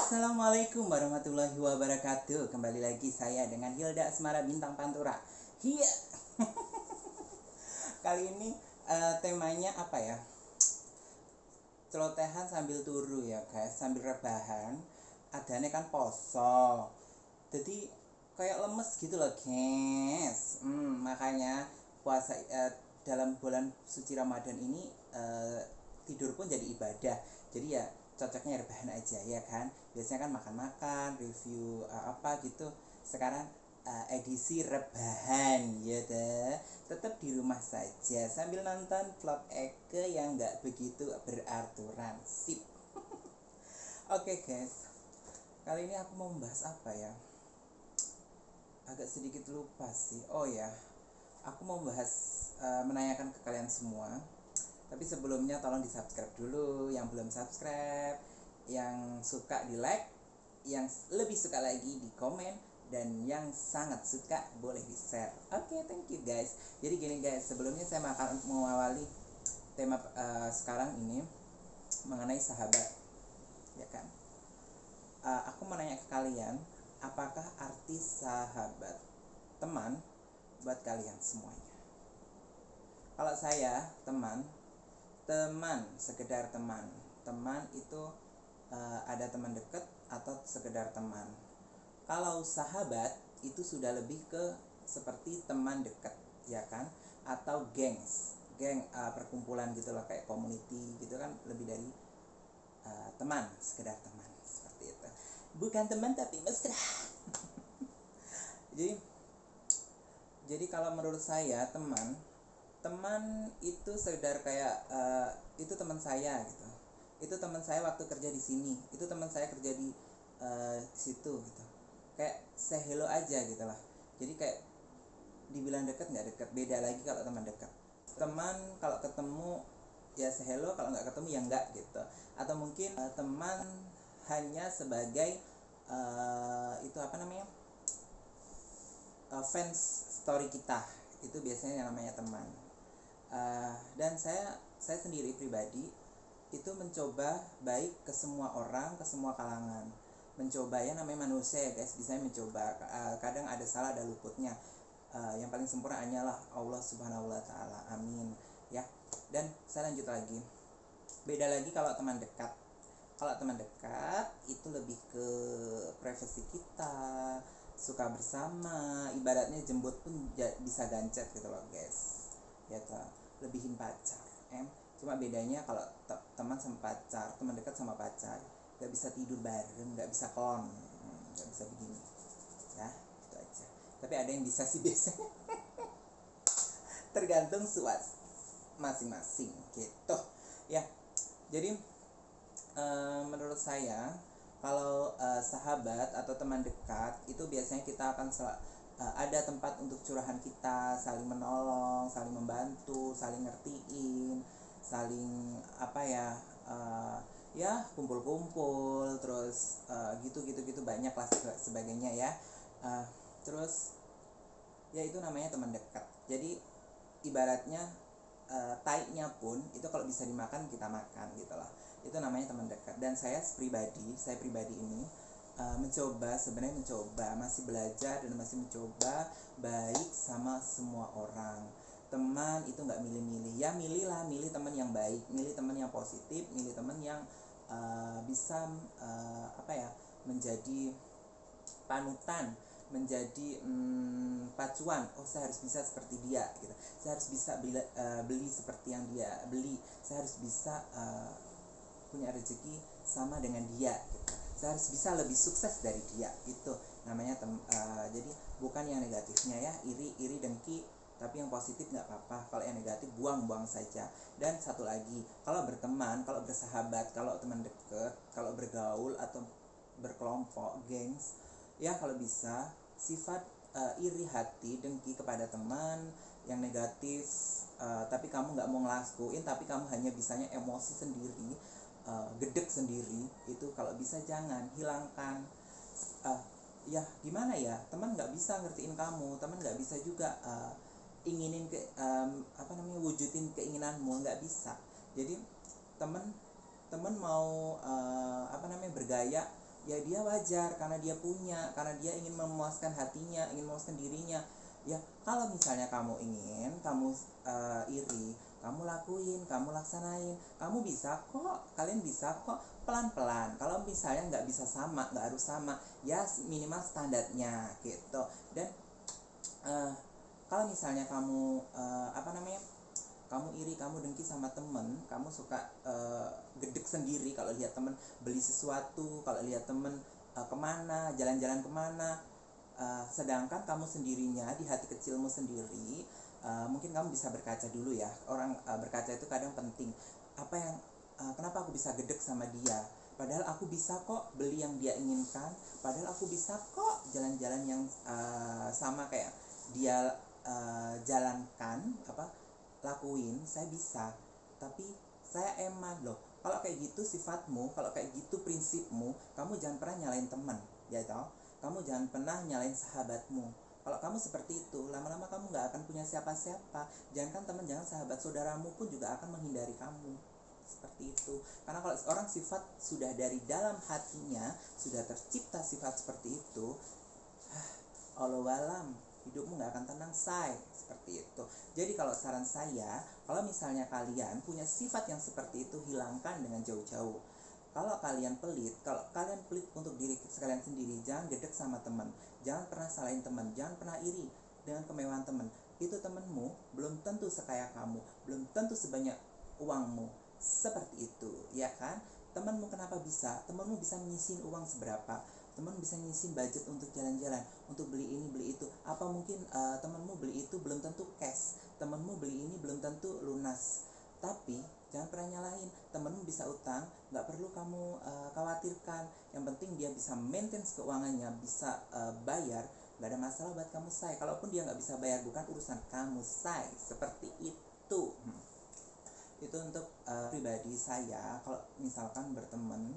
Assalamualaikum warahmatullahi wabarakatuh. Kembali lagi saya dengan Hilda Asmara Bintang Pantura. Hiya. Kali ini temanya apa ya? Celotehan sambil turu ya guys, sambil rebahan. Adanya kan poso. Jadi kayak lemes gitu loh guys. Makanya puasa dalam bulan suci Ramadan ini tidur pun jadi ibadah. Jadi ya cocoknya rebahan aja ya kan. Biasanya kan makan-makan, review apa gitu. Sekarang edisi rebahan ya deh. Tetap di rumah saja sambil nonton vlog Eke yang nggak begitu beraturan. Sip. Oke guys, kali ini aku mau membahas apa ya? Agak sedikit lupa sih. Oh ya, aku mau bahas menanyakan ke kalian semua. Tapi sebelumnya tolong di subscribe dulu. Yang belum subscribe, yang suka di like, yang lebih suka lagi di komen, dan yang sangat suka boleh di share. Oke, thank you guys. Jadi gini guys, sebelumnya saya akan mengawali tema sekarang ini mengenai sahabat, ya kan? Aku mau nanya ke kalian, apakah arti sahabat, teman, buat kalian semuanya? Kalau saya, teman sekedar teman. Teman itu ada teman dekat atau sekedar teman. Kalau sahabat itu sudah lebih ke seperti teman dekat, ya kan? Atau geng perkumpulan gitu loh, kayak community gitu kan, lebih dari teman, sekedar teman seperti itu. Bukan teman tapi mesra. jadi kalau menurut saya teman itu sekedar kayak itu teman saya gitu, itu teman saya waktu kerja di sini, itu teman saya kerja di situ gitu, kayak say hello aja gitu lah. Jadi kayak dibilang dekat nggak dekat, beda lagi kalau teman dekat. Teman kalau ketemu ya say hello, kalau nggak ketemu ya nggak gitu. Atau mungkin teman hanya sebagai itu apa namanya, fans story kita, itu biasanya yang namanya teman. Dan saya sendiri pribadi itu mencoba baik ke semua orang, ke semua kalangan. Mencoba, ya namanya manusia ya guys, bisa mencoba. Kadang ada salah, ada luputnya. Yang paling sempurna hanyalah Allah Subhanahu wa taala. Amin. Ya. Dan saya lanjut lagi. Beda lagi kalau teman dekat. Kalau teman dekat itu lebih ke privasi kita, suka bersama, ibaratnya jembut pun bisa gancet gitu loh guys. Ya toh, lebihin pacar. Cuma bedanya kalau teman sama pacar, teman dekat sama pacar, nggak bisa tidur bareng, nggak bisa nggak bisa begini. Ya, itu aja. Tapi ada yang bisa sih biasanya. Tergantung suas masing-masing gitu. Ya, jadi menurut saya kalau sahabat atau teman dekat itu biasanya kita akan ada tempat untuk curahan kita, saling menolong, saling membantu, saling ngertiin, saling apa ya, ya kumpul-kumpul, terus gitu banyak lah sebagainya ya. Terus ya itu namanya teman dekat. Jadi ibaratnya taiknya pun itu kalau bisa dimakan kita makan gitu loh, itu namanya teman dekat. Dan saya pribadi ini sebenarnya mencoba, masih belajar dan masih mencoba baik sama semua orang. Teman itu nggak milih-milih, ya milih teman yang baik, milih teman yang positif, milih teman yang bisa apa ya, menjadi panutan, menjadi pacuan. Oh, saya harus bisa seperti dia gitu, saya harus bisa beli seperti yang dia beli, saya harus bisa punya rezeki sama dengan dia gitu. Saya harus bisa lebih sukses dari dia, itu namanya jadi bukan yang negatifnya ya, iri dengki, tapi yang positif nggak apa-apa. Kalau yang negatif buang saja. Dan satu lagi, kalau berteman, kalau bersahabat, kalau teman deket, kalau bergaul atau berkelompok, gengs, ya kalau bisa sifat iri hati, dengki kepada teman yang negatif, tapi kamu nggak mau ngelakuin, tapi kamu hanya bisanya emosi sendiri, gedek sendiri, itu kalau bisa jangan, hilangkan. Ya gimana ya, teman nggak bisa ngertiin kamu, teman nggak bisa juga inginin apa namanya, wujudin keinginanmu, nggak bisa. Jadi teman mau apa namanya, bergaya, ya dia wajar karena dia punya, karena dia ingin memuaskan hatinya, ingin memuaskan dirinya. Ya kalau misalnya kamu ingin, kamu iri, kamu lakuin, kamu laksanain, kamu bisa kok, kalian bisa kok, pelan-pelan. Kalau misalnya nggak bisa sama, nggak harus sama, ya minimal standarnya gitu. Dan kalau misalnya kamu kamu iri, kamu dengki sama temen, kamu suka gedek sendiri kalau lihat temen beli sesuatu, kalau lihat temen kemana, jalan-jalan kemana, sedangkan kamu sendirinya di hati kecilmu sendiri, mungkin kamu bisa berkaca dulu ya. Orang berkaca itu kadang penting. Apa yang kenapa aku bisa gedek sama dia? Padahal aku bisa kok beli yang dia inginkan. Padahal aku bisa kok jalan-jalan yang sama kayak dia jalankan, lakuin. Saya bisa. Tapi saya eman loh. Kalau kayak gitu sifatmu, kalau kayak gitu prinsipmu, kamu jangan pernah nyalain teman, ya toh. Kamu jangan pernah nyalain sahabatmu. Kalau kamu seperti itu, lama-lama kamu gak akan punya siapa-siapa. Jangankan teman, jangan sahabat, saudaramu pun juga akan menghindari kamu. Seperti itu. Karena kalau orang sifat sudah dari dalam hatinya, sudah tercipta sifat seperti itu, Allahualam, hidupmu gak akan tenang, say. Seperti itu. Jadi kalau saran saya, kalau misalnya kalian punya sifat yang seperti itu, hilangkan dengan jauh-jauh. Kalau kalian pelit untuk diri kalian sendiri, jangan gedek sama teman, jangan pernah salahin teman, jangan pernah iri dengan kemewahan teman. Itu temanmu belum tentu sekaya kamu, belum tentu sebanyak uangmu. Seperti itu, ya kan? Temanmu kenapa bisa? Temanmu bisa nyisin uang seberapa? Teman bisa nyisin budget untuk jalan-jalan, untuk beli ini beli itu. Apa mungkin temanmu beli itu belum tentu cash, temanmu beli ini belum tentu lunas. Tapi jangan pernah nyalahin, temenmu bisa utang, nggak perlu kamu khawatirkan. Yang penting dia bisa maintain keuangannya, bisa bayar, nggak ada masalah buat kamu, say. Kalaupun dia nggak bisa bayar, bukan urusan kamu, say. Seperti itu. Itu untuk pribadi saya. Kalau misalkan berteman,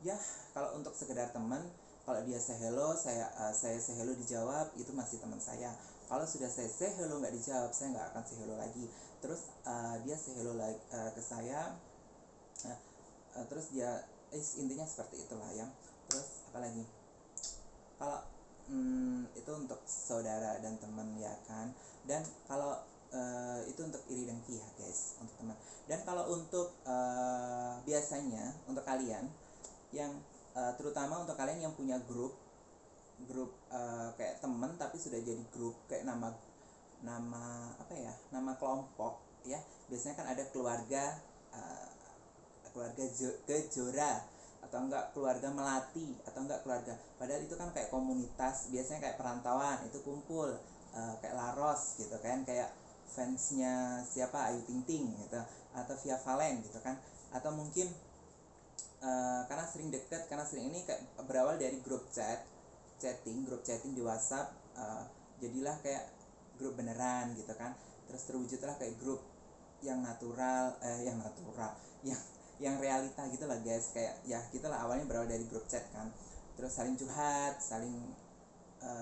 ya kalau untuk sekedar teman, kalau dia say hello, saya say hello dijawab, itu masih teman saya. Kalau sudah saya say hello nggak dijawab, saya nggak akan say hello lagi. Terus dia say hello lagi ke saya, terus dia intinya seperti itulah ya. Terus apa lagi? Kalau itu untuk saudara dan teman, ya kan. Dan kalau itu untuk iri dengki ya guys, untuk teman. Dan kalau untuk biasanya untuk kalian yang terutama untuk kalian yang punya grup kayak temen tapi sudah jadi grup, kayak nama apa ya, nama kelompok ya. Biasanya kan ada keluarga kejora, atau enggak keluarga melati, atau enggak keluarga, padahal itu kan kayak komunitas, biasanya kayak perantauan itu kumpul, kayak Laros gitu kan, kayak fansnya siapa, Ayu Ting Ting gitu, atau Via Valen gitu kan. Atau mungkin karena sering deket, karena sering ini kayak berawal dari grup chatting di WhatsApp, jadilah kayak grup beneran gitu kan. Terus terwujudlah kayak grup yang natural, yang realita gitu lah guys. Kayak ya gitulah, awalnya berawal dari grup chat kan. Terus saling curhat, saling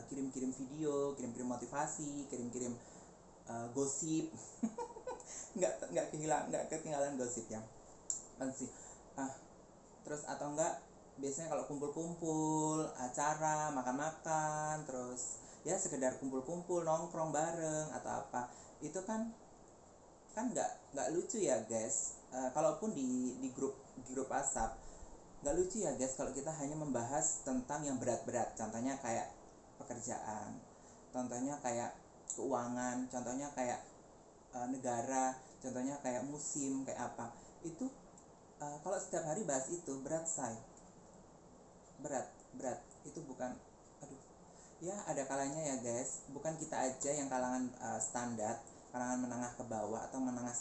kirim-kirim video, kirim-kirim motivasi, kirim-kirim gosip. nggak ketinggalan gosip ya pasti. Terus atau enggak biasanya kalau kumpul-kumpul, acara makan-makan, terus ya sekedar kumpul-kumpul nongkrong bareng atau apa, itu kan nggak lucu ya guys. Kalaupun di grup WhatsApp, nggak lucu ya guys kalau kita hanya membahas tentang yang berat-berat, contohnya kayak pekerjaan, contohnya kayak keuangan, contohnya kayak negara, contohnya kayak musim, kayak apa. Itu kalau setiap hari bahas itu berat, say. Berat itu bukan, aduh. Ya ada kalanya ya guys, bukan kita aja yang kalangan standar, kalangan menengah ke bawah atau menengah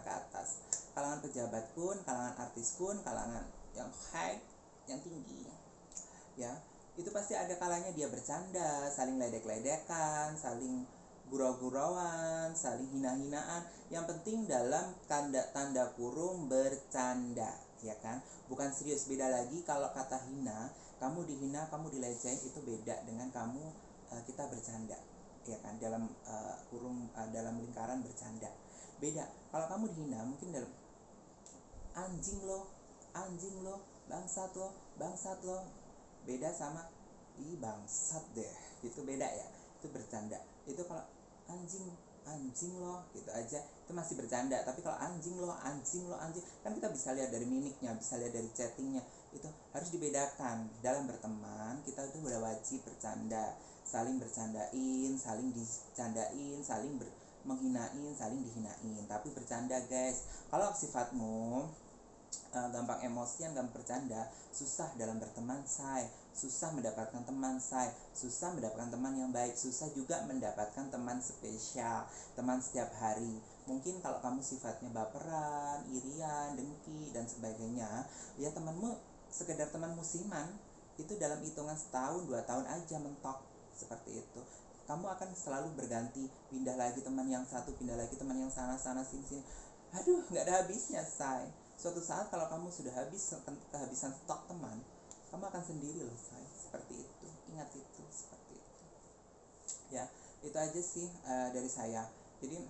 ke atas, kalangan pejabat pun, kalangan artis pun, kalangan yang high, yang tinggi ya, itu pasti ada kalanya dia bercanda, saling ledek-ledekan, saling gurau-gurauan, saling hina-hinaan. Yang penting dalam tanda kurung bercanda, ya kan, bukan serius. Beda lagi kalau kata hina, kamu dihina, kamu dilecehin, itu beda dengan kamu kita bercanda, ya kan, dalam dalam lingkaran bercanda. Beda. Kalau kamu dihina mungkin dalam anjing lo, bangsat lo, bangsat lo, beda sama ih bangsat deh, itu beda ya, itu bercanda. Itu kalau anjing, anjing lo gitu aja itu masih bercanda, tapi kalau anjing lo, anjing lo, anjing, kan kita bisa lihat dari mimiknya, bisa lihat dari chattingnya. Itu harus dibedakan. Dalam berteman kita itu udah wajib bercanda, saling bercandain, saling dicandain, saling menghinain, saling dihinain, tapi bercanda guys. Kalau sifatmu gampang emosian, gampang bercanda, susah dalam berteman, say. Susah mendapatkan teman, say. Susah mendapatkan teman yang baik, susah juga mendapatkan teman spesial, teman setiap hari. Mungkin kalau kamu sifatnya baperan, irian, dengki dan sebagainya, ya temanmu sekedar teman musiman, itu dalam hitungan setahun 2 tahun aja mentok seperti itu. Kamu akan selalu berganti, pindah lagi teman yang satu, pindah lagi teman yang sana sana sini sini. Aduh, nggak ada habisnya, say. Suatu saat kalau kamu sudah kehabisan stok teman, kamu akan sendiri loh, say. Seperti itu, ingat itu, seperti itu. Ya, itu aja sih dari saya. Jadi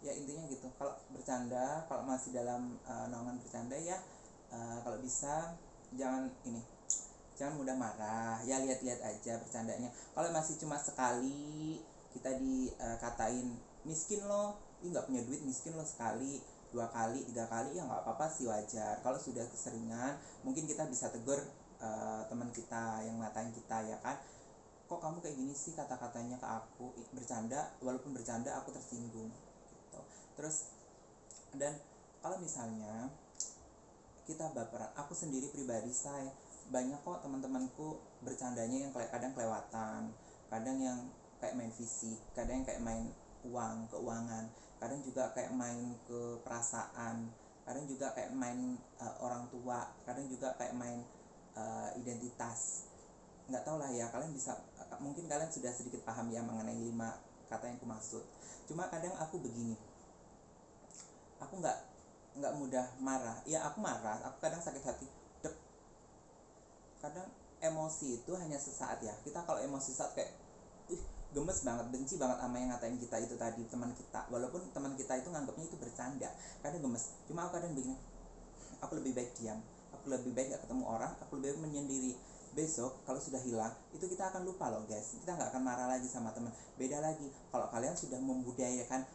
ya intinya gitu. Kalau bercanda, kalau masih dalam naungan bercanda ya, kalau bisa jangan jangan mudah marah ya, lihat-lihat aja bercandanya. Kalau masih cuma sekali kita dikatain miskin lo, nggak punya duit, miskin lo, sekali, 2 kali, 3 kali, ya nggak apa-apa sih, wajar. Kalau sudah keseringan mungkin kita bisa tegur teman kita yang ngatain kita, ya kan, kok kamu kayak gini sih kata-katanya ke aku, bercanda, walaupun bercanda aku tersinggung gitu. Terus dan kalau misalnya kita baperan, aku sendiri pribadi, saya banyak kok teman-temanku bercandanya yang kadang kelewatan, kadang yang kayak main fisik, kadang yang kayak main keuangan, kadang juga kayak main ke perasaan, kadang juga kayak main orang tua, kadang juga kayak main identitas. Nggak tau lah ya, kalian bisa, mungkin kalian sudah sedikit paham ya mengenai 5 kata yang aku maksud. Cuma kadang aku begini, aku nggak mudah marah. Ya aku marah, aku kadang sakit hati, dek. Kadang emosi itu hanya sesaat ya. Kita kalau emosi saat kayak gemes banget, benci banget sama yang ngatain kita itu tadi, teman kita, walaupun teman kita itu nganggapnya itu bercanda, kadang gemes. Cuma aku kadang begini, aku lebih baik diam, aku lebih baik gak ketemu orang, aku lebih baik menyendiri. Besok kalau sudah hilang itu kita akan lupa loh guys, kita nggak akan marah lagi sama teman. Beda lagi kalau kalian sudah membudayakan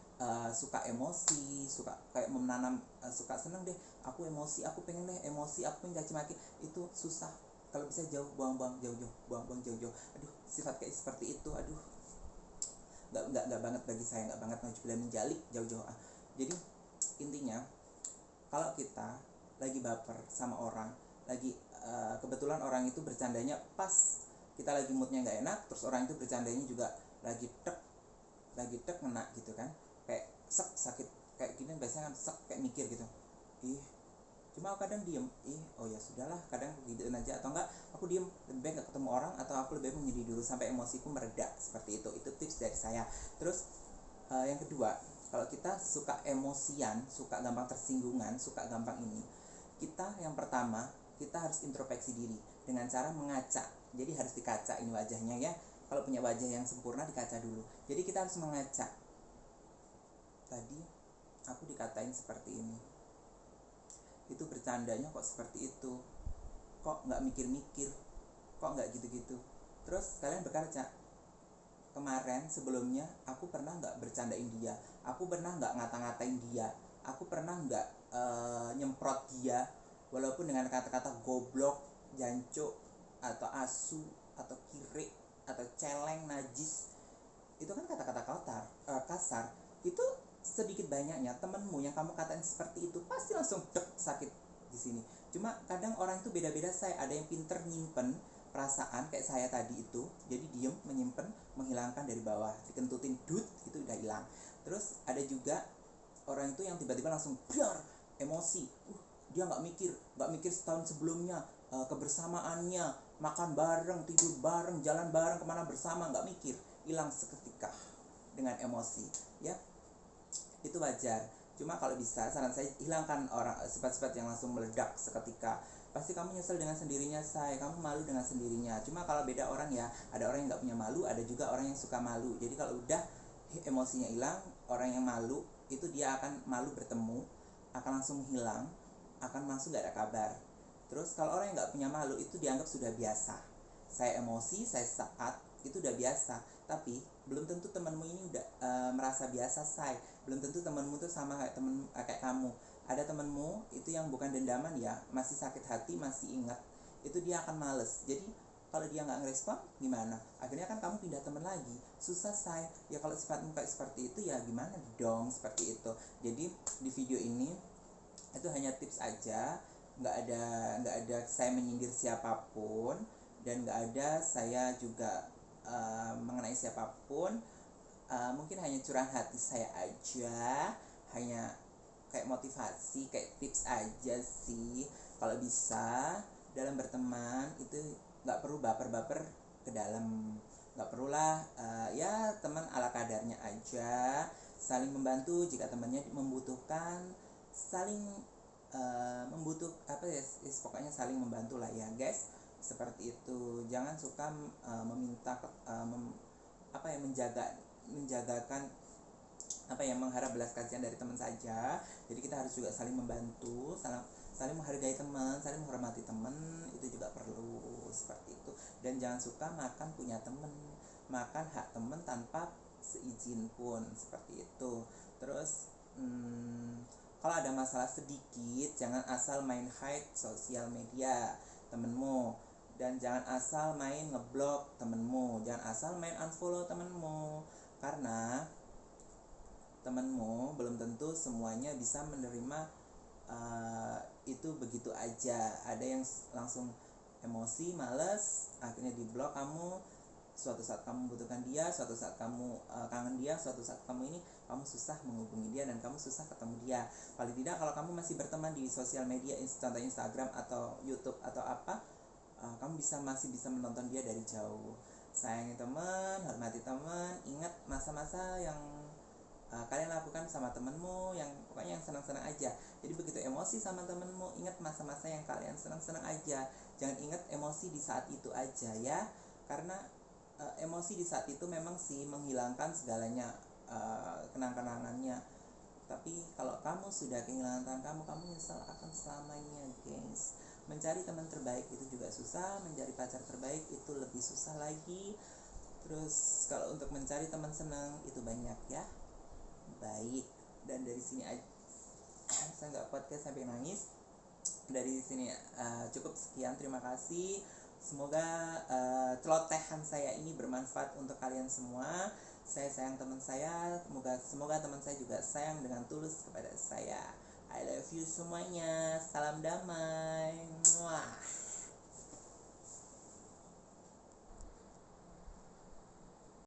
suka emosi, suka kayak menanam suka seneng deh, aku emosi, aku pengen deh emosi, aku pengen caci maki, itu susah. Kalau bisa jauh, buang-buang jauh-jauh, buang-buang jauh-jauh. Aduh, sifat kayak seperti itu, aduh, nggak banget bagi saya, nggak banget, mau menjalik jauh-jauh. Jadi intinya kalau kita lagi baper sama orang, lagi kebetulan orang itu bercandanya pas kita lagi moodnya nggak enak, terus orang itu bercandanya juga lagi tek ngena gitu kan, kayak sakit kayak gini biasanya kan kayak mikir gitu, ih, cuma aku kadang diem, oh ya sudahlah, kadang gituin aja, atau enggak aku diem, lebih baik nggak ketemu orang, atau aku lebih baik menyendiri dulu sampai emosiku mereda, seperti itu tips dari saya. Terus yang kedua, kalau kita suka emosian, suka gampang tersinggungan, suka gampang ini, kita yang pertama, kita harus introspeksi diri dengan cara mengaca. Jadi harus dikaca ini wajahnya ya. Kalau punya wajah yang sempurna dikaca dulu. Jadi kita harus mengaca. Tadi aku dikatain seperti ini, itu bercandanya kok seperti itu, kok nggak mikir-mikir, kok nggak gitu-gitu. Terus kalian berkaca, kemarin sebelumnya aku pernah nggak bercandain dia, aku pernah nggak ngata-ngatain dia, aku pernah nggak nyemprot dia, walaupun dengan kata-kata goblok, jancuk, atau asu, atau kiri, atau celeng, najis. Itu kan kata-kata kasar. Itu sedikit banyaknya temenmu yang kamu katain seperti itu pasti langsung sakit di sini. Cuma kadang orang itu beda-beda, saya ada yang pinter nyimpen perasaan kayak saya tadi itu, jadi diem, menyimpan, menghilangkan dari bawah, dikentutin dut itu udah hilang. Terus ada juga orang itu yang tiba-tiba langsung biar emosi, dia nggak mikir setahun sebelumnya, kebersamaannya, makan bareng, tidur bareng, jalan bareng kemana bersama, nggak mikir, hilang seketika dengan emosi ya. Itu wajar. Cuma kalau bisa saran saya, hilangkan orang sifat-sifat yang langsung meledak seketika. Pasti kamu nyesel dengan sendirinya, say. Kamu malu dengan sendirinya. Cuma kalau beda orang ya, ada orang yang nggak punya malu, ada juga orang yang suka malu. Jadi kalau udah emosinya hilang, orang yang malu itu dia akan malu bertemu, akan langsung hilang, akan langsung gak ada kabar. Terus kalau orang yang nggak punya malu itu dianggap sudah biasa. Saya emosi, saya saat itu udah biasa. Tapi belum tentu temanmu ini udah merasa biasa, say. Belum tentu temanmu tuh sama kayak kamu. Ada temanmu itu yang bukan dendaman ya, masih sakit hati, masih ingat. Itu dia akan males. Jadi kalau dia nggak ngerespon gimana, akhirnya kan kamu pindah teman lagi, susah, say. Ya kalau sifatmu kayak seperti itu ya gimana dong, seperti itu. Jadi di video ini itu hanya tips aja, nggak ada saya menyindir siapapun, dan nggak ada saya juga mengenai siapapun. Mungkin hanya curang hati saya aja, hanya kayak motivasi, kayak tips aja sih. Kalau bisa dalam berteman itu nggak perlu baper-baper ke dalam, nggak perlulah, ya teman ala kadarnya aja, saling membantu jika temannya membutuhkan, saling membutuh apa ya, pokoknya saling membantu lah ya guys, seperti itu. Jangan suka meminta apa ya, menjagakan apa ya, mengharap belas kasihan dari teman saja. Jadi kita harus juga saling membantu, saling menghargai teman, saling menghormati teman, itu juga perlu, seperti itu. Dan jangan suka makan punya teman, makan hak teman tanpa seizin pun, seperti itu. Terus kalau ada masalah sedikit, jangan asal main hide sosial media temenmu, dan jangan asal main ngeblok temenmu, jangan asal main unfollow temenmu, karena temenmu belum tentu semuanya bisa menerima itu begitu aja. Ada yang langsung emosi, males, akhirnya diblok kamu. Suatu saat kamu membutuhkan dia, suatu saat kamu kangen dia, suatu saat kamu ini kamu susah menghubungi dia dan kamu susah ketemu dia. Paling tidak kalau kamu masih berteman di sosial media, contoh Instagram atau YouTube atau apa, kamu masih bisa menonton dia dari jauh. Sayangi teman, hormati teman, ingat masa-masa yang kalian lakukan sama temenmu, yang pokoknya yang senang-senang aja. Jadi begitu emosi sama temenmu, ingat masa-masa yang kalian senang-senang aja. Jangan ingat emosi di saat itu aja ya, karena emosi di saat itu memang sih menghilangkan segalanya, kenang-kenangannya. Tapi kalau kamu sudah kehilangan teman kamu nyesal akan selamanya guys. Mencari teman terbaik itu juga susah, mencari pacar terbaik itu lebih susah lagi. Terus kalau untuk mencari teman senang itu banyak ya. Baik, dan dari sini aja saya nggak podcast sampai nangis. Dari sini cukup sekian, terima kasih. Semoga celotehan saya ini bermanfaat untuk kalian semua. Saya sayang teman saya, semoga teman saya juga sayang dengan tulus kepada saya. I love you semuanya, salam damai. Muah.